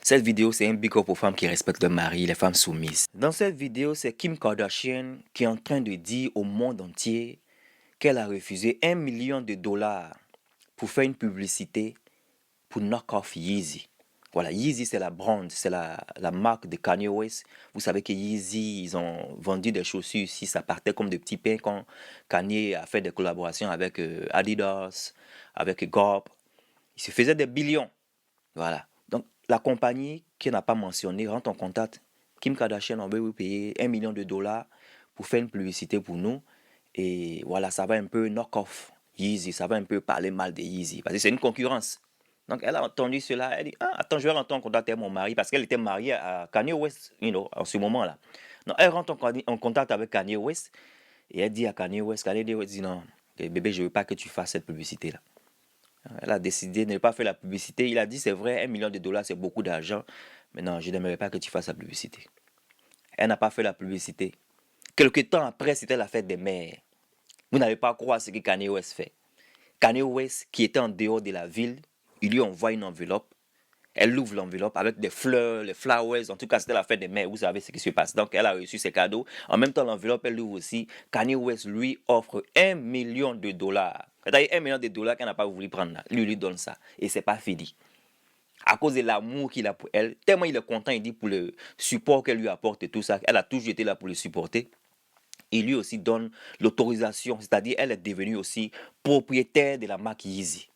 Cette vidéo, c'est un big up aux femmes qui respectent leur mari, les femmes soumises. Dans cette vidéo, c'est Kim Kardashian qui est en train de dire au monde entier qu'elle a refusé $1 million pour faire une publicité pour knock off Yeezy. Voilà, Yeezy, c'est la brand, c'est la marque de Kanye West. Vous savez que Yeezy, ils ont vendu des chaussures ici, ça partait comme des petits pains quand Kanye a fait des collaborations avec Adidas, avec Gap. Il se faisait des billions. Voilà. Donc, la compagnie qui n'a pas mentionné rentre en contact. Kim Kardashian, on veut vous payer $1 million pour faire une publicité pour nous. Et voilà, ça va un peu knock off Yeezy, ça va un peu parler mal de Yeezy, parce que c'est une concurrence. Donc, elle a entendu cela, elle dit, ah, attends, je vais rentrer en contact avec mon mari, parce qu'elle était mariée à Kanye West, en ce moment-là. Donc, elle rentre en contact avec Kanye West, et elle dit à Kanye West, dit, non, bébé, je ne veux pas que tu fasses cette publicité-là. Elle a décidé de ne pas faire la publicité. Il a dit, c'est vrai, $1 million, c'est beaucoup d'argent. Mais non, je n'aimerais pas que tu fasses la publicité. Elle n'a pas fait la publicité. Quelque temps après, c'était la fête des mères. Vous n'avez pas à croire ce que Kanye West fait. Kanye West, qui était en dehors de la ville, il lui envoie une enveloppe. Elle ouvre l'enveloppe avec des fleurs, les flowers. En tout cas, c'était la fête des mères. Vous savez ce qui se passe. Donc, elle a reçu ses cadeaux. En même temps, l'enveloppe, elle ouvre aussi. Kanye West lui offre $1 million. C'est-à-dire $1 million qu'elle n'a pas voulu prendre là. Lui donne ça. Et c'est pas fini. À cause de l'amour qu'il a pour elle, tellement il est content, il dit pour le support qu'elle lui apporte et tout ça. Elle a toujours été là pour le supporter. Il lui aussi donne l'autorisation, c'est-à-dire elle est devenue aussi propriétaire de la marque Yeezy.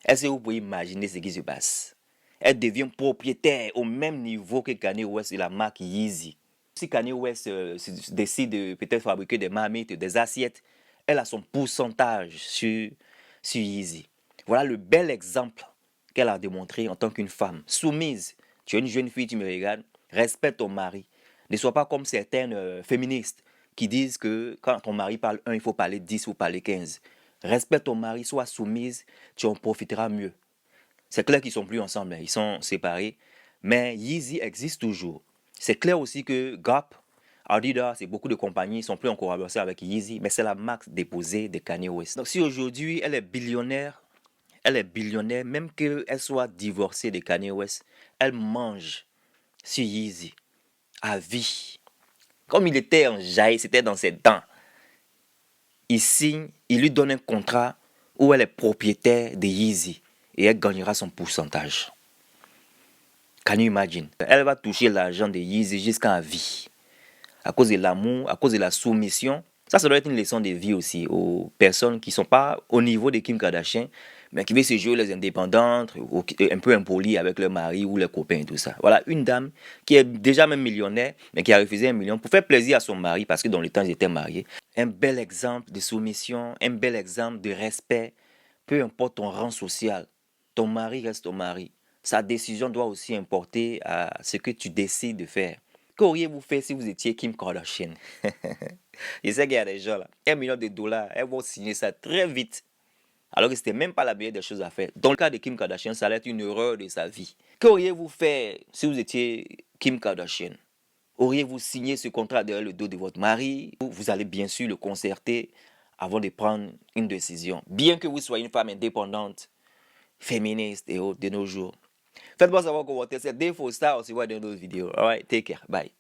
Est-ce que vous pouvez imaginer ce qui se passe? Elle devient propriétaire au même niveau que Kanye West de la marque Yeezy. Si Kanye West décide de peut-être fabriquer des marmites, des assiettes, elle a son pourcentage sur Yeezy. Voilà le bel exemple qu'elle a démontré en tant qu'une femme soumise. Tu es une jeune fille, tu me regardes, respecte ton mari. Ne sois pas comme certaines féministes qui disent que quand ton mari parle 1, il faut parler 10 ou parler 15. Respecte ton mari, sois soumise, tu en profiteras mieux. C'est clair qu'ils ne sont plus ensemble, ils sont séparés. Mais Yeezy existe toujours. C'est clair aussi que Gap, Adidas et beaucoup de compagnies ne sont plus en collaboration avec Yeezy, mais c'est la marque déposée de Kanye West. Donc si aujourd'hui elle est billionnaire, même qu'elle soit divorcée de Kanye West, elle mange sur Yeezy à vie. Comme il était en jaille, c'était dans ses dents. Il signe, il lui donne un contrat où elle est propriétaire de Yeezy et elle gagnera son pourcentage. Can you imagine? Elle va toucher l'argent de Yeezy jusqu'à vie. À cause de l'amour, à cause de la soumission. Ça doit être une leçon de vie aussi aux personnes qui ne sont pas au niveau de Kim Kardashian, mais qui veulent se jouer les indépendantes, ou un peu impolies avec leur mari ou leurs copains et tout ça. Voilà, une dame qui est déjà même millionnaire, mais qui a refusé $1 million pour faire plaisir à son mari, parce que dans le temps, ils étaient mariés. Un bel exemple de soumission, un bel exemple de respect, peu importe ton rang social. Ton mari reste ton mari. Sa décision doit aussi importer à ce que tu décides de faire. Qu'auriez-vous fait si vous étiez Kim Kardashian? Je sais qu'il y a des gens là, $1 million, elles vont signer ça très vite. Alors que c'était même pas la meilleure des choses à faire. Dans le cas de Kim Kardashian, ça allait être une erreur de sa vie. Qu'auriez-vous fait si vous étiez Kim Kardashian? Auriez-vous signé ce contrat derrière le dos de votre mari? Vous allez bien sûr le concerter avant de prendre une décision. Bien que vous soyez une femme indépendante, féministe et autres de nos jours. Faites-moi savoir en commentaire. C'est Dave Star. On se voit dans une autre vidéo. Alright, take care. Bye.